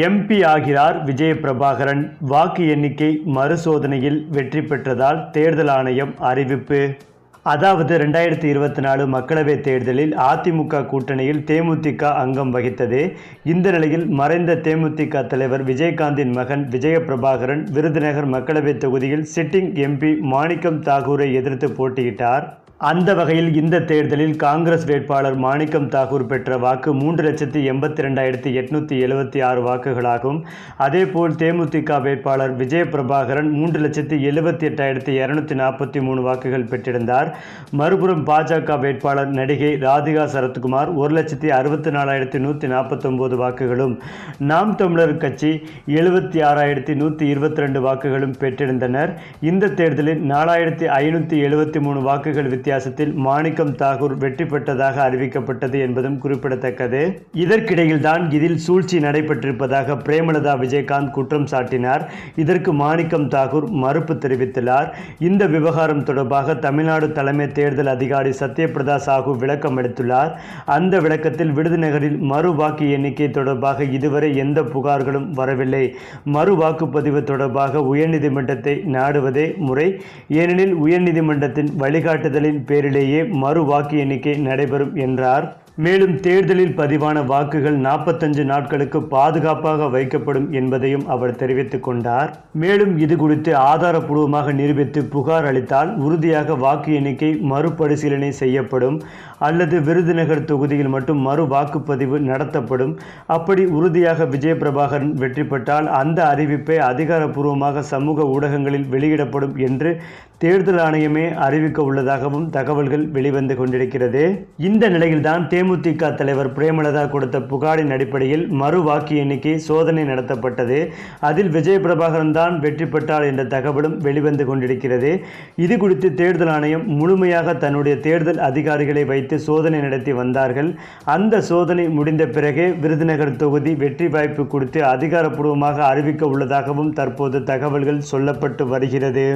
MP ஆகிறார் விஜய பிரபாகரன். வாக்கு எண்ணிக்கை மறுசோதனையில் வெற்றி பெற்றதால் தேர்தல் ஆணையம் அறிவிப்பு. அதாவது 2024 மக்களவைத் தேர்தலில் அதிமுக கூட்டணியில் தேமுதிக அங்கம் வகித்தது. இந்த நிலையில் மறைந்த தேமுதிக தலைவர் விஜயகாந்தின் மகன் விஜய பிரபாகரன் விருதுநகர் மக்களவைத் தொகுதியில் சிட்டிங் எம்பி மாணிக்கம் தாகூரை எதிர்த்து போட்டியிட்டார். அந்த வகையில் இந்த தேர்தலில் காங்கிரஸ் வேட்பாளர் மாணிக்கம் தாகூர் பெற்ற வாக்கு 3,82,876 வாக்குகளாகும். அதேபோல் தேமுதிக வேட்பாளர் விஜய பிரபாகரன் 3,78,243 வாக்குகள் பெற்றிருந்தார். மறுபுறம் பாஜக வேட்பாளர் நடிகை ராதிகா சரத்குமார் 1,64,149 வாக்குகளும், நாம் தமிழர் கட்சி 76,122 வாக்குகளும் பெற்றிருந்தனர். இந்த தேர்தலில் 4,573 வாக்குகள் வித்தியாசத்தில் மாணிக்கம் தாகூர் வெற்றி பெற்றதாக அறிவிக்கப்பட்டது என்பதும் குறிப்பிடத்தக்கது. இதற்கிடையில்தான் இதில் சூழ்ச்சி நடைபெற்றிருப்பதாக பிரேமலதா விஜயகாந்த் குற்றம் சாட்டினார். இதற்கு மாணிக்கம் தாகூர் மறுப்பு தெரிவித்துள்ளார். இந்த விவகாரம் தொடர்பாக தமிழ்நாடு தலைமை தேர்தல் அதிகாரி சத்யபிரதா சாஹூ விளக்கம் அளித்துள்ளார். அந்த விளக்கத்தில் விருதுநகரில் மறு வாக்கு எண்ணிக்கை தொடர்பாக இதுவரை எந்த புகார்களும் வரவில்லை. மறு வாக்குப்பதிவு தொடர்பாக உயர்நீதிமன்றத்தை நாடுவதே முறை. ஏனெனில் உயர்நீதிமன்றத்தின் வழிகாட்டுதலின் பேரிலேயே மறு வாக்கு எண்ணிக்கை நடைபெறும் என்றார். மேலும் தேர்தலில் பதிவான வாக்குகள் 45 நாட்களுக்கு பாதுகாப்பாக வைக்கப்படும் என்பதையும் அவர் தெரிவித்துக் கொண்டார். மேலும் இது குறித்து ஆதாரப்பூர்வமாக நிரூபித்து புகார் அளித்தால் உறுதியாக வாக்கு எண்ணிக்கை மறுபரிசீலனை செய்யப்படும் அல்லது விருதுநகர் தொகுதியில் மட்டும் மறு வாக்குப்பதிவு நடத்தப்படும். அப்படி உறுதியாக விஜய பிரபாகரன் வெற்றி பெற்றால் அந்த அறிவிப்பை அதிகாரப்பூர்வமாக சமூக ஊடகங்களில் வெளியிடப்படும் என்று தேர்தல் ஆணையமே அறிவிக்க உள்ளதாகவும் தகவல்கள் வெளிவந்து கொண்டிருக்கிறது. இந்த நிலையில்தான் தேமுதிக தலைவர் பிரேமலதா கொடுத்த புகாரின் அடிப்படையில் மறு வாக்கு எண்ணிக்கை சோதனை நடத்தப்பட்டது. அதில் விஜய பிரபாகரன் தான் வெற்றி பெற்றார் என்ற தகவலும் வெளிவந்து கொண்டிருக்கிறது. இது குறித்து தேர்தல் ஆணையம் முழுமையாக தன்னுடைய தேர்தல் அதிகாரிகளை வைத்து சோதனை நடத்தி வந்தார்கள். அந்த சோதனை முடிந்த பிறகே விருதுநகர் தொகுதி வெற்றி வாய்ப்பு குறித்து அதிகாரப்பூர்வமாக அறிவிக்க உள்ளதாகவும் தற்போது தகவல்கள் சொல்லப்பட்டு வருகிறது.